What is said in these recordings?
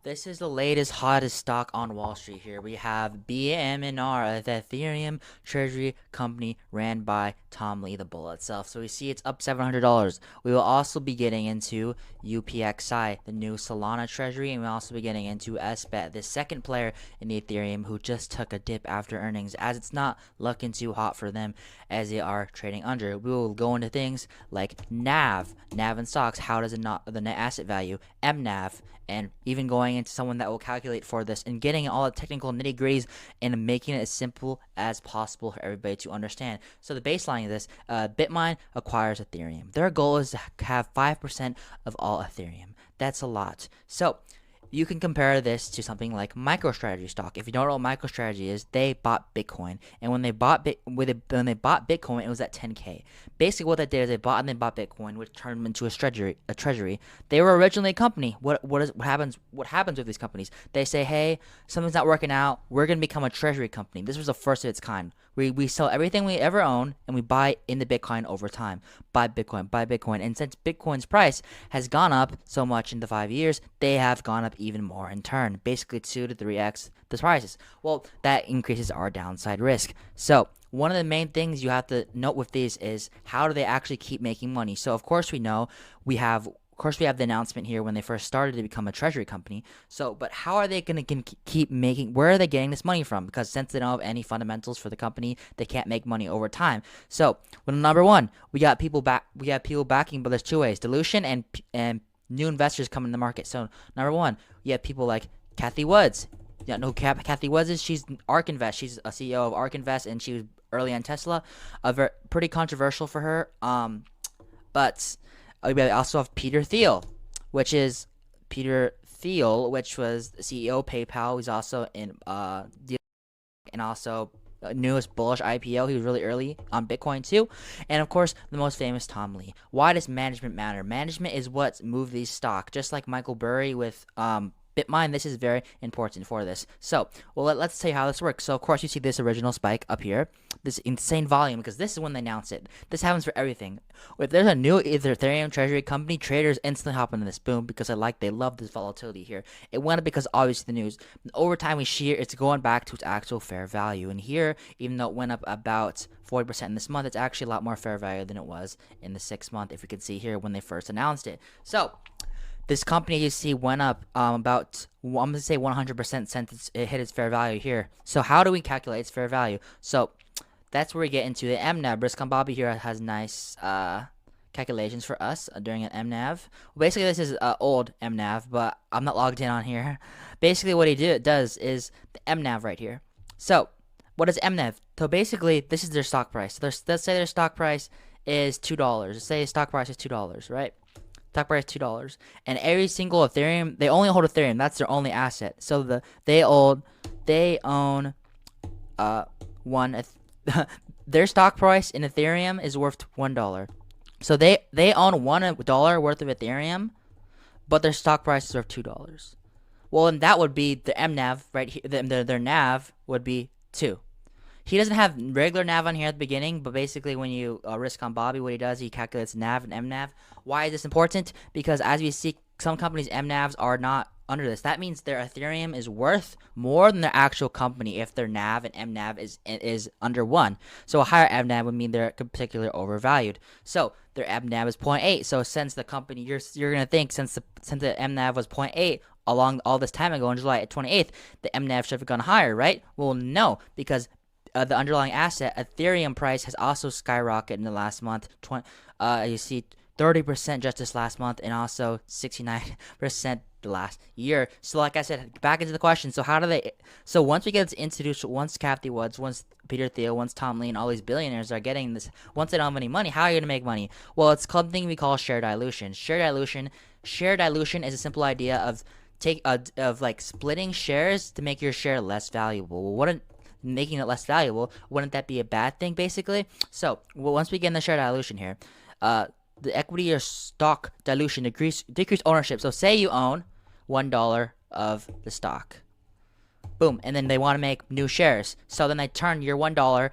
This is the latest, hottest stock on Wall Street here. We have BMNR, the Ethereum treasury company ran by Tom Lee, the bull itself. So we see it's up $700. We will also be getting into UPXI, the new Solana treasury, and we'll also be getting into SBET, the second player in the Ethereum who just took a dip after earnings, as it's not looking too hot for them as they are trading under. We will go into things like NAV and stocks. How does it not the net asset value, MNAV, and even going into someone that will calculate for this and getting all the technical nitty gritties and making it as simple as possible for everybody to understand. So the baseline of this, Bitmine acquires Ethereum. Their goal is to have 5% of all Ethereum. That's a lot. So you can compare this to something like MicroStrategy stock. If you don't know what MicroStrategy is, they bought Bitcoin, and when they bought Bitcoin, it was at 10K. Basically, what they did is they bought Bitcoin, which turned them into a treasury. They were originally a company. What happens with these companies? They say, hey, something's not working out. We're gonna become a treasury company. This was the first of its kind. We sell everything we ever own and we buy into Bitcoin over time. Buy Bitcoin. And since Bitcoin's price has gone up so much in the 5 years, they have gone up even more in turn, basically 2 to 3x the prices. Well, that increases our downside risk. So one of the main things you have to note with these is how do they actually keep making money? So of course we know we have the announcement here when they first started to become a treasury company. So, but how are they going to keep making? Where are they getting this money from? Because since they don't have any fundamentals for the company, they can't make money over time. So, well, number one, we got people backing, but there's two ways: dilution and new investors coming in the market. So, number one, you have people like Kathy Woods. Yeah, no, Kathy Woods is she's ARK Invest. She's a CEO of ARK Invest, and she was early on Tesla. Pretty controversial for her. But we also have Peter Thiel, which was the CEO of PayPal. He's also in and also newest bullish IPO. He was really early on Bitcoin too. And of course, the most famous, Tom Lee. Why does management matter? Management is what's moved these stock. Just like Michael Burry with Bitmine, this is very important for this. So, well, let's tell you how this works. So, of course, you see this original spike up here, this insane volume, because this is when they announce it. This happens for everything. If there's a new Ethereum treasury company, traders instantly hop into this, boom, because they love this volatility here. It went up because obviously the news. Over time, we see it's going back to its actual fair value. And here, even though it went up about 40% in this month, it's actually a lot more fair value than it was in the 6 month, if we can see here when they first announced it. So, this company you see went up about, I'm going to say 100% since it hit its fair value here. So how do we calculate its fair value? So that's where we get into the MNAV. Briscoe Bobby here has nice calculations for us during an MNAV. Well, basically, this is old MNAV, but I'm not logged in on here. Basically, what he does is the MNAV right here. So what is MNAV? So basically, this is their stock price. So let's say their stock price is $2. Let's say stock price is $2, right? Stock price $2, and every single Ethereum, they only hold Ethereum. That's their only asset. So they own one. Their stock price in Ethereum is worth $1. So they own $1 worth of Ethereum, but their stock price is worth $2. Well, and that would be the MNAV right here. Their NAV would be 2. He doesn't have regular NAV on here at the beginning, but basically when you risk on Bobby, what he does, he calculates NAV and MNAV. Why is this important? Because as we see, some companies' MNAVs are not under this. That means their Ethereum is worth more than their actual company if their NAV and MNAV is under 1. So a higher MNAV would mean they're particularly overvalued. So their MNAV is 0.8. So since the company, you're gonna think since the MNAV was 0.8 along all this time ago on July 28th, the MNAV should have gone higher, right? Well, no, because the underlying asset, Ethereum price, has also skyrocketed in the last month. You see 30% just this last month, and also 69% the last year. So like I said, back into the question. So how do they? So once we get this introduced, once Kathy Woods, once Peter Thiel, once Tom Lee, and all these billionaires are getting this, once they don't have any money, how are you gonna make money? Well, it's something we call share dilution. Share dilution is a simple idea of like splitting shares to make your share less valuable. Well, making it less valuable, wouldn't that be a bad thing, basically? So, well, once we get in the share dilution here, the equity or stock dilution decrease ownership. So say you own $1 of the stock, boom, and then they want to make new shares. So then they turn your $1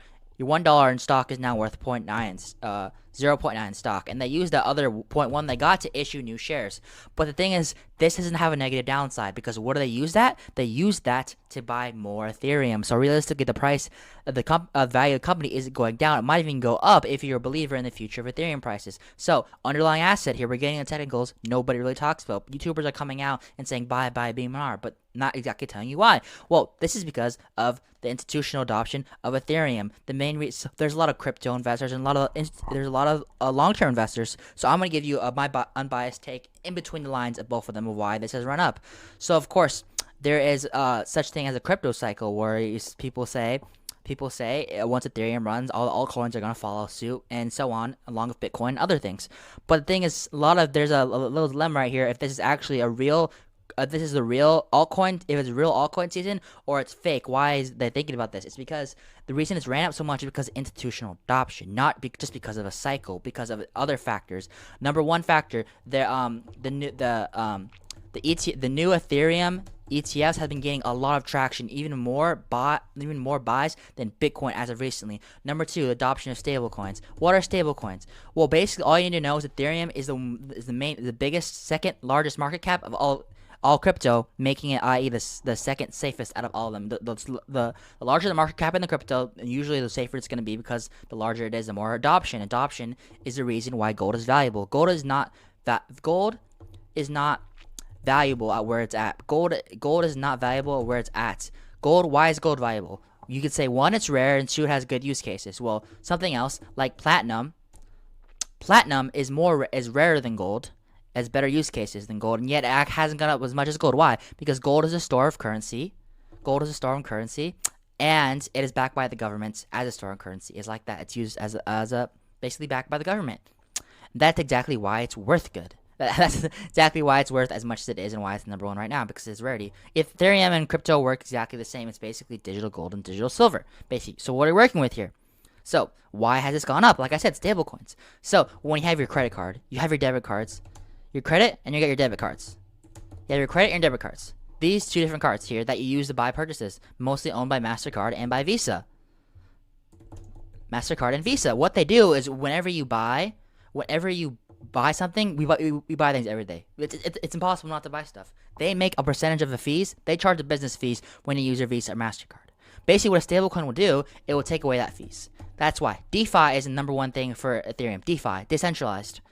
in stock is now worth 0.9 0.9 stock, and they used that other 0.1 they got to issue new shares. But the thing is, this doesn't have a negative downside, because what do they use that? They use that to buy more Ethereum. So realistically, the price of the value of the company isn't going down. It might even go up if you're a believer in the future of Ethereum prices. So underlying asset here, we're getting the technicals. Nobody really talks about. YouTubers are coming out and saying buy BMNR, but not exactly telling you why. Well, this is because of the institutional adoption of Ethereum. The main reason, there's a lot of crypto investors and there's a lot of long-term investors. So I'm going to give you my unbiased take in between the lines of both of them of why this has run up. So of course, there is such thing as a crypto cycle where people say once Ethereum runs, all the altcoins are going to follow suit and so on, along with Bitcoin and other things. But the thing is, there's a little dilemma right here. If this is actually a real this is the real altcoin, if it's a real altcoin season, or it's fake. Why is they thinking about this? It's because the reason it's ran up so much is because of institutional adoption, not just because of a cycle, because of other factors. Number one factor, the new Ethereum ETFs have been gaining a lot of traction, even more buys than Bitcoin as of recently. Number two, adoption of stablecoins. What are stablecoins? Well, basically, all you need to know is Ethereum is the biggest, second largest market cap of all crypto, making it, i.e., the second safest out of all of them. The larger the market cap in the crypto, usually the safer it's going to be, because the larger it is, the more adoption. Adoption is the reason why gold is valuable. Gold is not valuable at where it's at. Gold is not valuable at where it's at. Why is gold valuable? You could say, one, it's rare, and two, it has good use cases. Well, something else like platinum is rarer than gold, has better use cases than gold, and yet it hasn't gone up as much as gold. Why? Because gold is a store of currency. And it is backed by the government as a store of currency. It's like that. It's used as a basically backed by the government. That's exactly why it's worth good. That's exactly why it's worth as much as it is, and why it's number one right now, because it's rarity. If Ethereum and crypto work exactly the same, it's basically digital gold and digital silver, basically. So what are we working with here? So why has this gone up? Like I said, stablecoins. So when you have your credit card, you have your debit cards, your credit, and you got your debit cards. You have your credit and your debit cards. These two different cards here that you use to buy purchases, mostly owned by MasterCard and by Visa. MasterCard and Visa. What they do is whenever you buy something, we buy things every day. It's impossible not to buy stuff. They make a percentage of the fees. They charge the business fees when you use your Visa or MasterCard. Basically, what a stablecoin will do, it will take away that fees. That's why DeFi is the number one thing for Ethereum. DeFi, decentralized.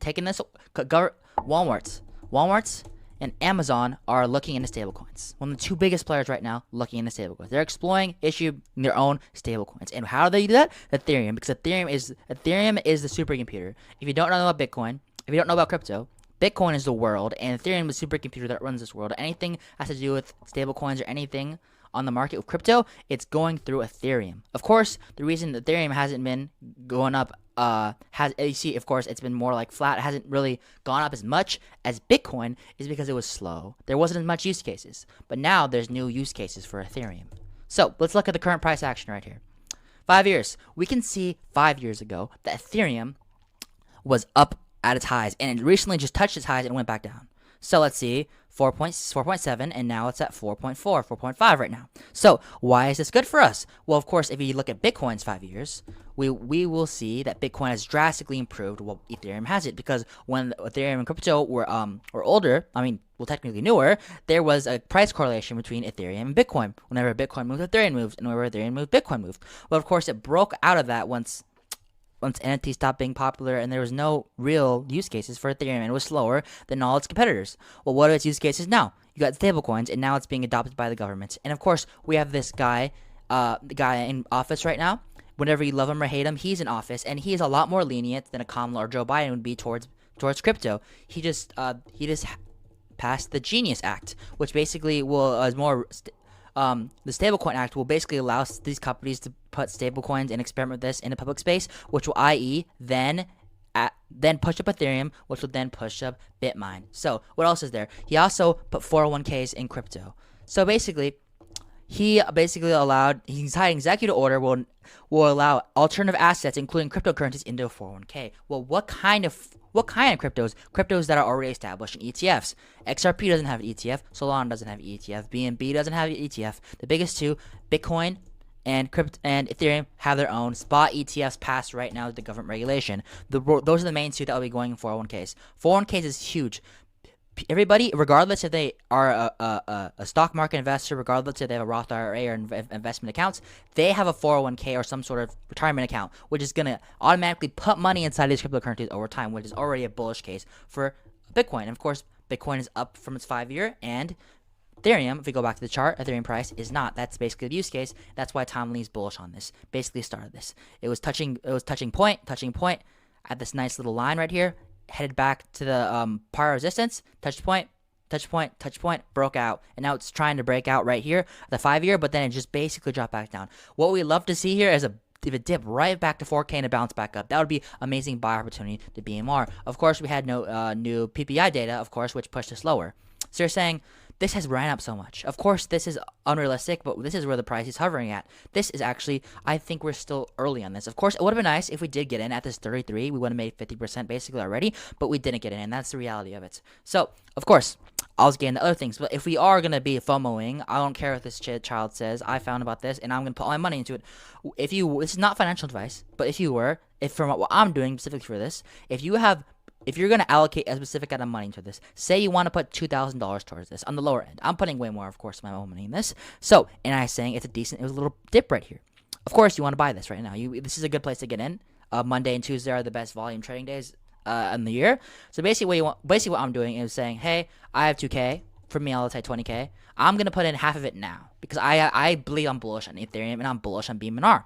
Taking this, Walmart's and Amazon are looking into stablecoins. One of the two biggest players right now looking into stablecoins. They're exploring issuing their own stablecoins. And how do they do that? Ethereum, because Ethereum is the supercomputer. If you don't know about Bitcoin, if you don't know about crypto, Bitcoin is the world, and Ethereum is the supercomputer that runs this world. Anything has to do with stablecoins or anything on the market with crypto, it's going through Ethereum. Of course, the reason Ethereum hasn't been going up, you see, of course, it's been more like flat. It hasn't really gone up as much as Bitcoin, is because it was slow. There wasn't as much use cases, but now there's new use cases for Ethereum. So let's look at the current price action right here. 5 years. We can see 5 years ago that Ethereum was up at its highs, and it recently just touched its highs and went back down. So let's see, 4.7, and now it's at 4.4, 4.5 right now. So why is this good for us? Well, of course, if you look at Bitcoin's 5 years, we will see that Bitcoin has drastically improved while Ethereum hasn't, because when Ethereum and crypto were older, technically newer, there was a price correlation between Ethereum and Bitcoin. Whenever Bitcoin moved, Ethereum moved, and whenever Ethereum moved, Bitcoin moved. But of course, it broke out of that once NFTs stopped being popular and there was no real use cases for Ethereum, and it was slower than all its competitors. Well, what are its use cases now? You got stablecoins, and now it's being adopted by the government. And of course, we have this guy, the guy in office right now. Whenever you love him or hate him, he's in office, and he is a lot more lenient than a Kamala or Joe Biden would be towards crypto. He just passed the Genius Act, which basically will is more. The Stablecoin Act will basically allow these companies to put stablecoins and experiment with this in the public space, which will, i.e., then push up Ethereum, which will then push up Bitmine. So what else is there? He also put 401ks in crypto. So basically, he signed executive order will allow alternative assets, including cryptocurrencies, into a 401k. Well, what kind of cryptos? Cryptos that are already established in ETFs. XRP doesn't have an ETF. Solana doesn't have an ETF. BNB doesn't have an ETF. The biggest two, Bitcoin and Ethereum have their own spot ETFs passed right now with the government regulation. Those are the main two that will be going in 401ks. 401ks is huge. Everybody, regardless if they are a stock market investor, regardless if they have a Roth IRA or investment accounts, they have a 401k or some sort of retirement account, which is going to automatically put money inside these cryptocurrencies over time, which is already a bullish case for Bitcoin. And of course, Bitcoin is up from its 5-year, and Ethereum, if we go back to the chart, Ethereum price is not. That's basically the use case. That's why Tom Lee's bullish on this. Basically started this. It was touching point at this nice little line right here. Headed back to the prior resistance, touch point, broke out, and now it's trying to break out right here, the 5-year, but then it just basically dropped back down. What we love to see here is a dip right back to 4K and a bounce back up. That would be amazing buy opportunity to BMR. Of course, we had no new PPI data, of course, which pushed us lower. So you're saying this has ran up so much. Of course, this is unrealistic, but this is where the price is hovering at. This is actually, I think we're still early on this. Of course, it would have been nice if we did get in at this 33. We would have made 50% basically already, but we didn't get in, and that's the reality of it. So, of course, I was getting to other things, but if we are going to be FOMOing, I don't care what this child says. I found about this, and I'm going to put all my money into it. This is not financial advice, but if from what I'm doing specifically for this, if you're going to allocate a specific amount of money to this, say you want to put $2,000 towards this on the lower end. I'm putting way more, of course, my own money in this. So, and I'm saying it was a little dip right here. Of course, you want to buy this right now. This is a good place to get in. Monday and Tuesday are the best volume trading days in the year. So basically what I'm doing is saying, hey, I have 2K. For me, I'll say 20K. I'm going to put in half of it now because I believe I'm bullish on Ethereum and I'm bullish on BMNR.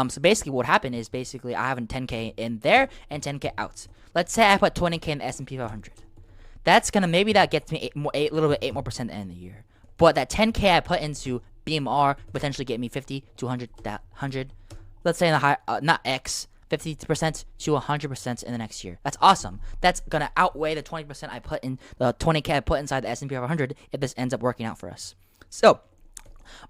So basically what happened is I have a 10K in there and 10K out. Let's say I put 20K in the S&P 500. That's going to, maybe that gets me 8 more % at the end of the year. But that 10K I put into BMR potentially get me 50 to 100. Let's say in the high, not X, 50% to 100% in the next year. That's awesome. That's going to outweigh the 20% I put in, the 20K I put inside the S&P 500 if this ends up working out for us. So,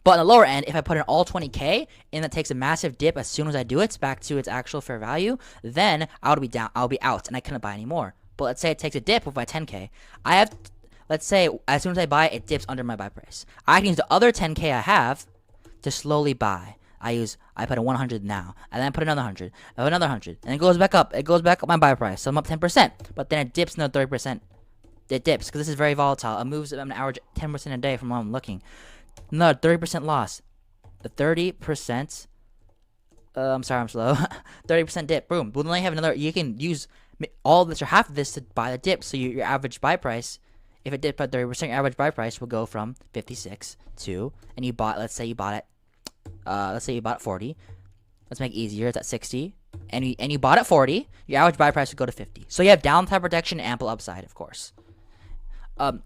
but on the lower end, if I put in all 20K and it takes a massive dip as soon as I do it back to its actual fair value, then I'll be out and I couldn't buy anymore. But let's say it takes a dip with my 10K. Let's say as soon as I buy it, it dips under my buy price. I can use the other 10K I have to slowly buy. I put a 100 now, and then I put another 100, another 100, and it goes back up. It goes back up my buy price, so I'm up 10%. But then it dips another 30%. It dips because this is very volatile. It moves an average 10% a day from what I'm looking. Another 30% loss. The 30%. I'm sorry, I'm slow. 30% dip. Boom. We'll only have another. You can use all of this or half of this to buy the dip. So your average buy price, if it dipped by 30%, your average buy price will go from 56 to, and you bought. Let's say you bought it. Let's say you bought 40. Let's make it easier. It's at 60, and you bought at 40. Your average buy price would go to 50. So you have downside protection, and ample upside, of course. But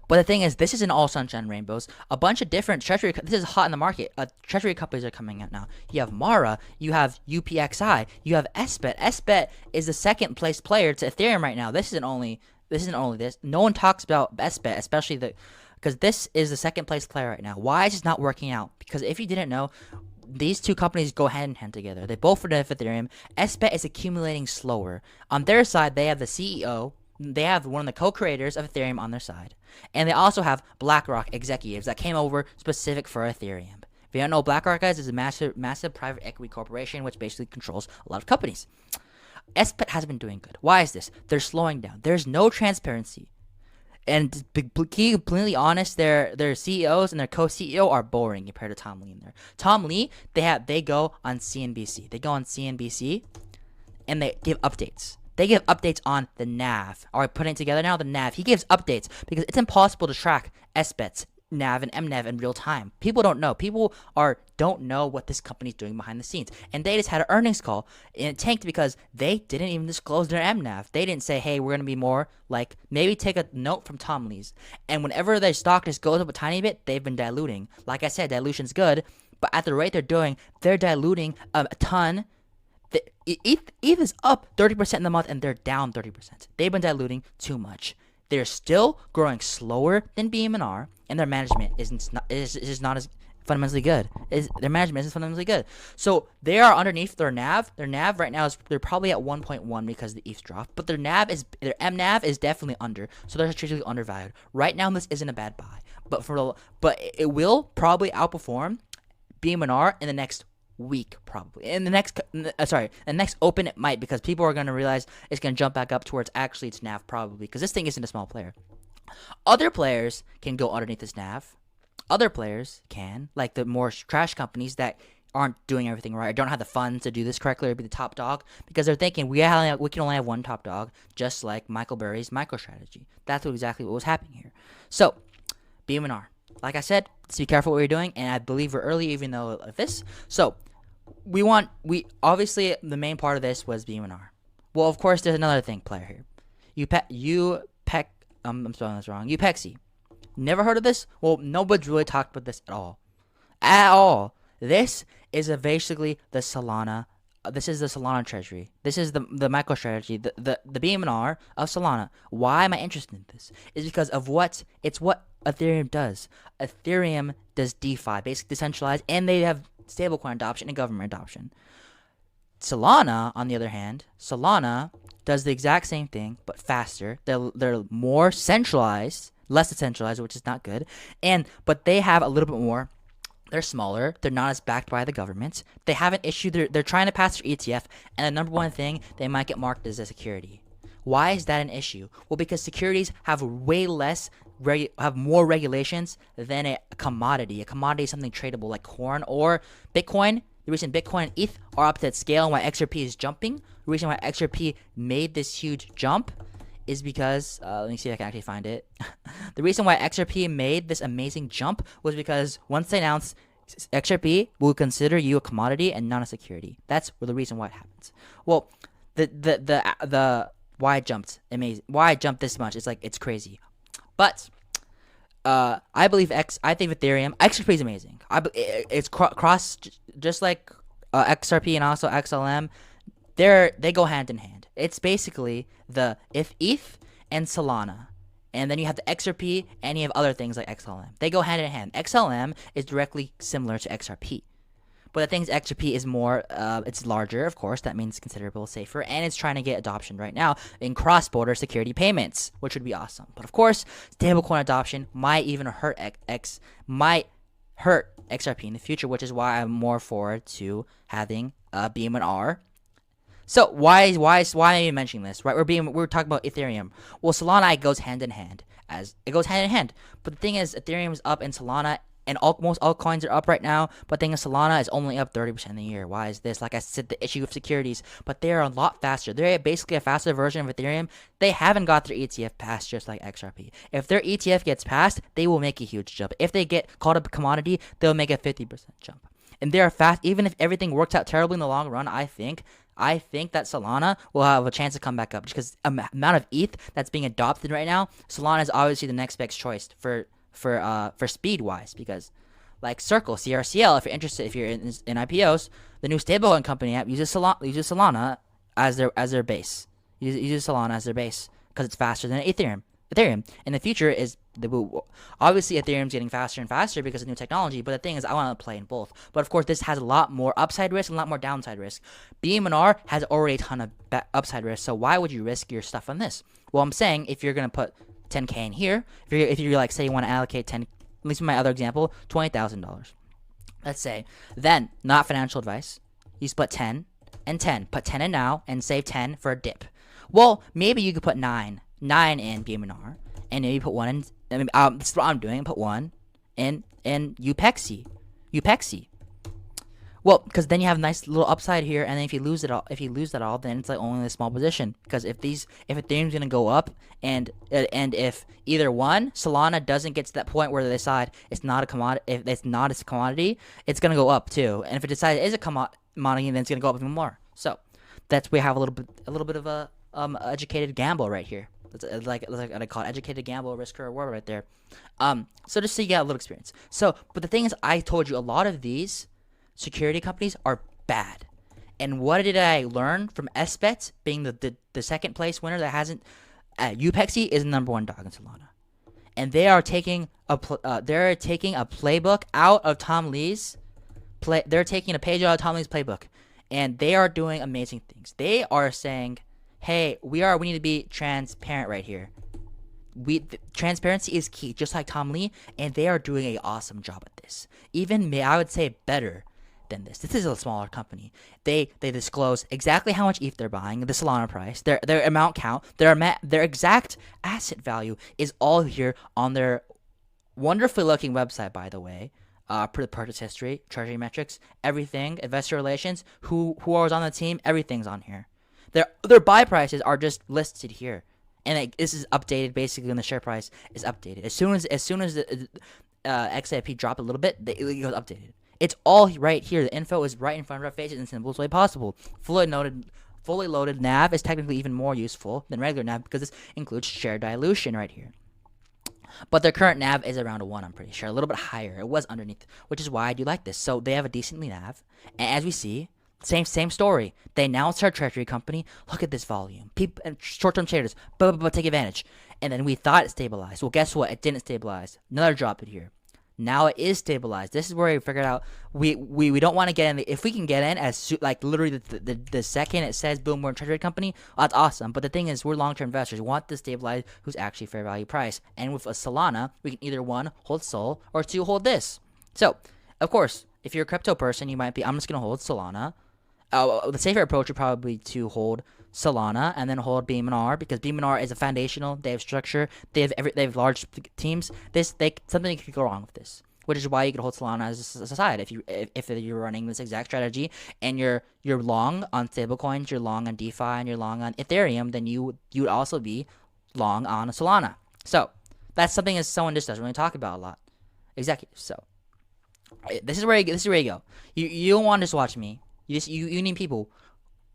the thing is, this isn't all sunshine and rainbows. A bunch of different treasury. This is hot in the market. Treasury companies are coming out now. You have Mara. You have UPXI. You have SBET. SBET is the second place player to Ethereum right now. This isn't only this. No one talks about SBET, especially because this is the second place player right now. Why is this not working out? Because if you didn't know, these two companies go hand in hand together. They both benefit Ethereum. SBET is accumulating slower. On their side, they have the CEO. They have one of the co-creators of Ethereum on their side. And they also have BlackRock executives that came over specific for Ethereum. If you don't know, BlackRock, guys, is a massive private equity corporation which basically controls a lot of companies. SBET has been doing good. Why is this? They're slowing down. There's no transparency. And to be completely honest, their CEOs and their co-CEO are boring compared to Tom Lee in there. Tom Lee, they go on CNBC. They go on CNBC and they give updates. They give updates on the NAV. Are we putting it together now? The NAV. He gives updates because it's impossible to track SBET's NAV and MNAV in real time. People don't know. People don't know what this company's doing behind the scenes. And they just had an earnings call and it tanked because they didn't even disclose their MNAV. They didn't say, hey, we're going to be more like, maybe take a note from Tom Lee's. And whenever their stock just goes up a tiny bit, they've been diluting. Like I said, dilution's good, but at the rate they're diluting a ton. ETH is up 30% in the month and they're down 30%. They've been diluting too much. They're still growing slower than BMNR, and their management is not as fundamentally good. Their management isn't fundamentally good. So they are underneath their NAV. Their NAV right now they're probably at 1.1 because the ETH dropped, but their MNAV is definitely under. So they're strategically undervalued. Right now, this isn't a bad buy, but it will probably outperform BMNR in the next week, probably. In the next, the next open it might, because people are going to realize it's going to jump back up towards actually its NAV, probably, because this thing isn't a small player. Other players can go underneath this NAV. Other players can, like the more trash companies that aren't doing everything right, or don't have the funds to do this correctly, or be the top dog, because they're thinking we can only have one top dog, just like Michael Burry's MicroStrategy. That's exactly what was happening here. So, BMNR. Like I said, let's be careful what we're doing, and I believe we're early, even though of this. So, we obviously the main part of this was BMNR. Well, of course, there's another thing player here. I'm spelling this wrong. UPXI. Never heard of this? Well, nobody's really talked about this at all. At all. This is basically the Solana. This is the Solana treasury. This is the MicroStrategy, the BMNR of Solana. Why am I interested in this? Is because of what Ethereum does. Ethereum does DeFi, basically decentralized, and they have stablecoin adoption and government adoption. Solana, on the other hand, Solana does the exact same thing but faster. They're more centralized, less decentralized, which is not good. But they have a little bit more. They're smaller. They're not as backed by the government. They have an issue. They're trying to pass their ETF, and the number one thing, they might get marked as a security. Why is that an issue? Well, because securities have have more regulations than a commodity. A commodity is something tradable like corn or Bitcoin. The reason Bitcoin and ETH are up to that scale and why XRP is jumping, the reason why XRP made this huge jump is because, let me see if I can actually find it. The reason why XRP made this amazing jump was because once they announced XRP will consider you a commodity and not a security. That's the reason why it happens. Well, the why it jumped amazing. Why it jumped this much? It's crazy. But I think Ethereum XRP is amazing. It's cross just like XRP and also XLM. They go hand in hand. It's basically if ETH and Solana, and then you have the XRP, and you have other things like XLM. They go hand in hand. XLM is directly similar to XRP. But the thing is, XRP is more, it's larger, of course. That means considerable safer, and it's trying to get adoption right now in cross-border security payments, which would be awesome. But of course, stablecoin adoption might even hurt XRP in the future, which is why I'm more forward to having BMNR. So why am I mentioning this? Right, we're talking about Ethereum. Well, Solana goes hand in hand. But the thing is, Ethereum is up in Solana, and most all coins are up right now. But the thing is, Solana is only up 30% a year. Why is this? Like I said, the issue of securities. But they are a lot faster. They're basically a faster version of Ethereum. They haven't got their ETF passed, just like XRP. If their ETF gets passed, they will make a huge jump. If they get called a commodity, they'll make a 50% jump. And they are fast. Even if everything works out terribly in the long run, I think that Solana will have a chance to come back up, because the amount of ETH that's being adopted right now, Solana is obviously the next best choice for speed wise, because like Circle, CRCL, if you're interested, if you're in IPOs, the new stablecoin company app uses Solana as their base. Uses Solana as their base because it's faster than Ethereum. In the future is obviously Ethereum's getting faster and faster because of new technology, but the thing is, I want to play in both. But of course, this has a lot more upside risk and a lot more downside risk. BMNR has already a ton of upside risk, so why would you risk your stuff on this? Well, I'm saying if you're gonna put 10K in here, if you're like, say you want to allocate 10, at least in my other example, $20,000. Let's say, then not financial advice. You split 10 and 10. Put 10 in now and save 10 for a dip. Well, maybe you could put 9 in BMNR, and maybe put 1 in. This is what I'm doing. Put 1 in UPXI. Well, because then you have a nice little upside here, and then if you lose that all, then it's like only a small position. Because if Ethereum's gonna go up, and if either one, Solana doesn't get to that point where they decide it's not a commodity, if it's not a commodity, it's gonna go up too. And if it decides it is a commodity, then it's gonna go up even more. So we have a little bit of a educated gamble right here. It's like I call it educated gamble, risk or reward right there. So just so you get a little experience. So, but the thing is, I told you a lot of these security companies are bad. And what did I learn from SBET being the second place winner that hasn't? UPXI is the number one dog in Solana, and they are taking a playbook out of Tom Lee's play. They're taking a page out of Tom Lee's playbook, and they are doing amazing things. They are saying, "Hey, we need to be transparent right here." transparency is key, just like Tom Lee, and they are doing a awesome job at this. Even I would say better than this. This is a smaller company. They disclose exactly how much ETH they're buying, the Solana price, their amount count, their exact asset value is all here on their wonderfully looking website, by the way. Purchase history, treasury metrics, everything, investor relations, who was on the team, everything's on here. Their buy prices are just listed here, and this is updated basically when the share price is updated. As soon as the XIP dropped a little bit, it goes updated. It's all right here. The info is right in front of our faces in the simplest way possible. Fully loaded NAV is technically even more useful than regular NAV because this includes share dilution right here. But their current NAV is around a 1, I'm pretty sure. A little bit higher. It was underneath, which is why I do like this. So they have a decently NAV. And as we see, same story. They announced our treasury company. Look at this volume. People and short-term traders, take advantage. And then we thought it stabilized. Well, guess what? It didn't stabilize. Another drop in here. Now it is stabilized. This is where we figured out we don't want to get in. If we can get in as like literally the second it says boom, we're a treasury company, well, that's awesome. But the thing is, we're long-term investors. We want to stabilize who's actually fair value price. And with a Solana, we can either 1, hold Sol, or 2, hold this. So, of course, if you're a crypto person, you might be, I'm just going to hold Solana. The safer approach would probably be to hold Solana and then hold BMNR because BMNR is a foundational. They have structure. They have large teams. Something could go wrong with this, which is why you could hold Solana as a side if you're running this exact strategy and you're long on stablecoins, you're long on DeFi, and you're long on Ethereum. Then you would also be long on a Solana. So that's something that someone just doesn't really talk about a lot. Executives. So this is where you go. You don't want to just watch me. You need people.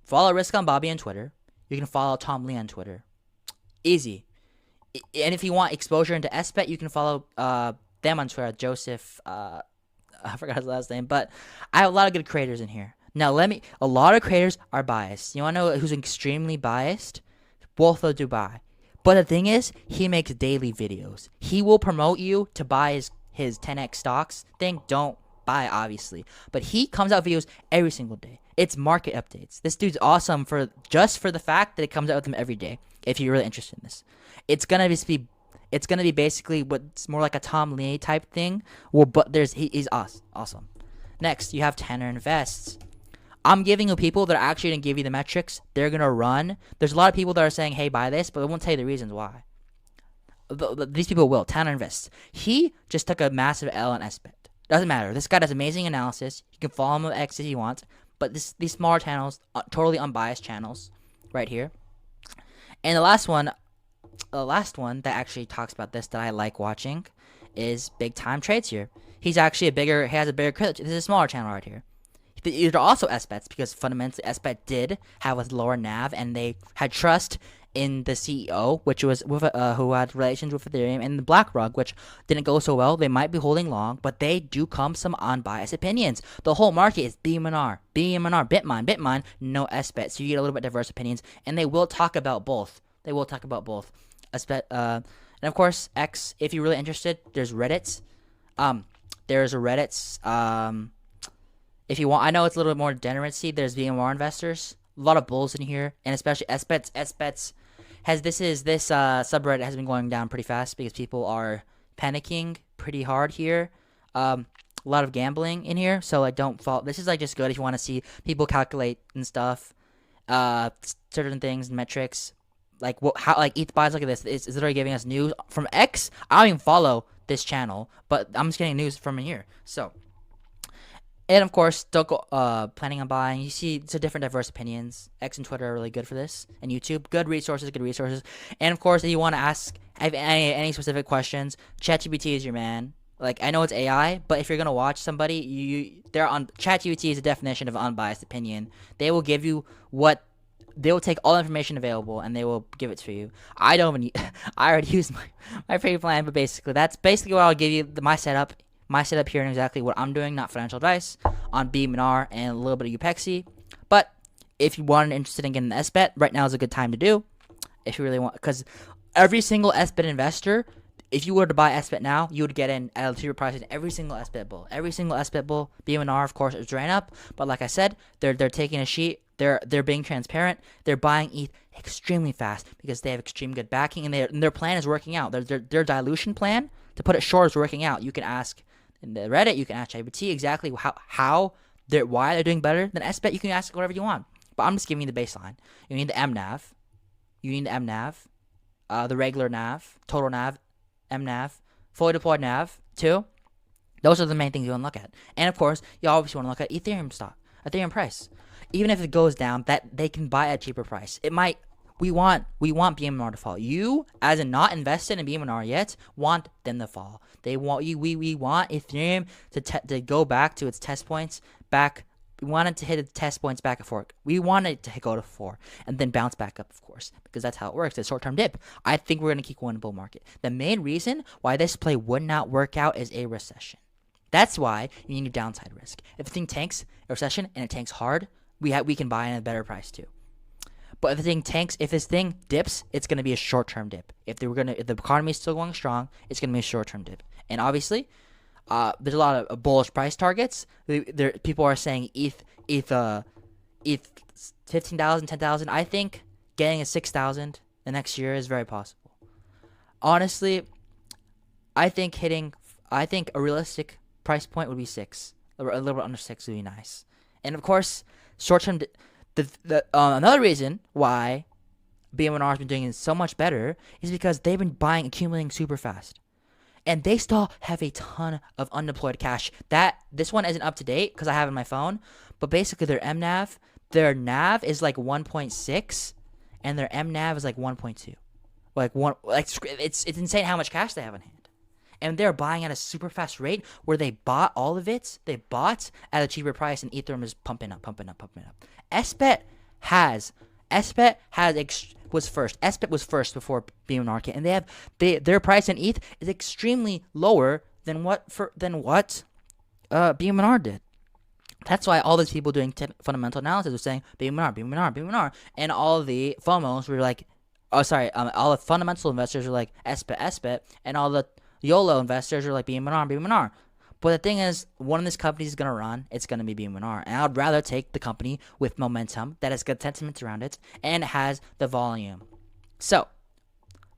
Follow Risk on Bobby on Twitter. You can follow Tom Lee on Twitter. Easy. And if you want exposure into SBET, you can follow them on Twitter. Joseph, I forgot his last name, but I have a lot of good creators in here. Now a lot of creators are biased. You want to know who's extremely biased? Wolf of Dubai. But the thing is, he makes daily videos. He will promote you to buy his 10x stocks thing. Don't buy, obviously. But he comes out videos every single day. It's market updates. This dude's awesome for the fact that it comes out with him every day. If you're really interested in this, it's gonna be basically what's more like a Tom Lee type thing. Well, but he's awesome. Next, you have Tanner Invests. I'm giving you people that are actually gonna give you the metrics. They're gonna run. There's a lot of people that are saying, "Hey, buy this," but they won't tell you the reasons why. These people will. Tanner Invests. He just took a massive L on SBET. Doesn't matter. This guy does amazing analysis. You can follow him on X if you want. But these smaller channels, totally unbiased channels, right here. And the last one that actually talks about this that I like watching is Big Time Trades here. He has a bigger credit. This is a smaller channel right here. These are also SBETs because fundamentally SBET did have a lower NAV and they had trust in the CEO, which was who had relations with Ethereum, and the BlackRock, which didn't go so well. They might be holding long, but they do come some unbiased opinions. The whole market is BMNR, Bitmine, no SBET. So you get a little bit diverse opinions, and they will talk about both. SBET, and of course X. If you're really interested, there's Reddit. There's a Reddit. If you want, I know it's a little bit more degeneracy. There's BMNR investors. A lot of bulls in here, and especially SBETs. This subreddit has been going down pretty fast because people are panicking pretty hard here. A lot of gambling in here, so don't fall. This is just good if you want to see people calculate and stuff, certain things, metrics, how ETH buys. Look at this. It's literally giving us news from X. I don't even follow this channel, but I'm just getting news from here. So. And of course, don't go planning on buying. You see, it's a different diverse opinions. X and Twitter are really good for this, and YouTube, good resources. And of course, if you want to ask any specific questions, ChatGPT is your man. I know it's AI, but if you're gonna watch somebody, ChatGPT is a definition of unbiased opinion. They will give you they will take all the information available and they will give it to you. I already used my free plan, but that's basically what I'll give you. My setup here and exactly what I'm doing, not financial advice, on BMNR and a little bit of UPXI. But if you are interested in getting the SBET, right now is a good time to do. If you really want, because every single SBET investor, if you were to buy SBET now, you would get in at a cheaper price in every single SBET bull. BMNR, of course, is ran up, but like I said, they're taking a sheet They're being transparent. They're buying ETH extremely fast because they have extreme good backing, and their plan is working out. Their dilution plan, to put it short, is working out. You can ask in the Reddit, you can ask ChatGPT exactly why they're doing better than SBET. You can ask whatever you want, but I'm just giving you the baseline. You need the MNAV, you need the MNAV, the regular NAV, total NAV, MNAV, fully deployed NAV too. Those are the main things you want to look at, and of course, you obviously want to look at Ethereum price. Even if it goes down, that they can buy at a cheaper price. It might. We want BMNR to fall. You, as a not invested in BMNR yet, want them to fall. They want you. We want Ethereum to go back to its test points back. We want it to hit its test points back at fork. We want it to go to 4 and then bounce back up, of course, because that's how it works. It's a short-term dip. I think we're gonna keep going in bull market. The main reason why this play would not work out is a recession. That's why you need a downside risk. If the thing tanks a recession and it tanks hard, we can buy in at a better price too. But if the thing tanks, if this thing dips, it's going to be a short-term dip. If the economy is still going strong, it's going to be a short-term dip. And obviously, there's a lot of bullish price targets. People are saying ETH 15,000, 10,000. I think getting a 6,000 the next year is very possible. Honestly, I think a realistic price point would be 6. A little bit under 6 would be nice. And of course, short-term, another reason why BMNR has been doing so much better is because they've been accumulating super fast, and they still have a ton of undeployed cash. This one isn't up to date because I have it on my phone, but basically their NAV is like 1.6, and their MNAV is like 1.2. It's insane how much cash they have on hand. And they're buying at a super fast rate where they bought all of it. They bought at a cheaper price, and Ethereum is pumping up. SBET was first. SBET was first before BMNR, and their price in ETH is extremely lower than what BMNR did. That's why all these people doing fundamental analysis were saying BMNR, and all the FOMOs were like, all the fundamental investors were like SBET, and all the YOLO investors are like BMNR. But the thing is, one of these companies is going to run. It's going to be BMNR. And I'd rather take the company with momentum, that has good sentiment around it, and has the volume. So,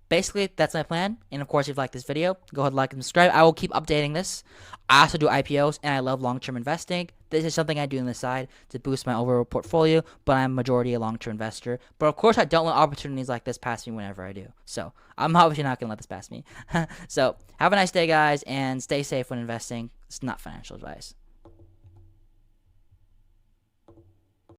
basically, that's my plan. And of course, if you like this video, go ahead, like, and subscribe. I will keep updating this. I also do IPOs, and I love long-term investing. This is something I do on the side to boost my overall portfolio, but I'm majority a long-term investor. But of course, I don't let opportunities like this pass me whenever I do. So, I'm obviously not going to let this pass me. So, have a nice day, guys, and stay safe when investing. It's not financial advice.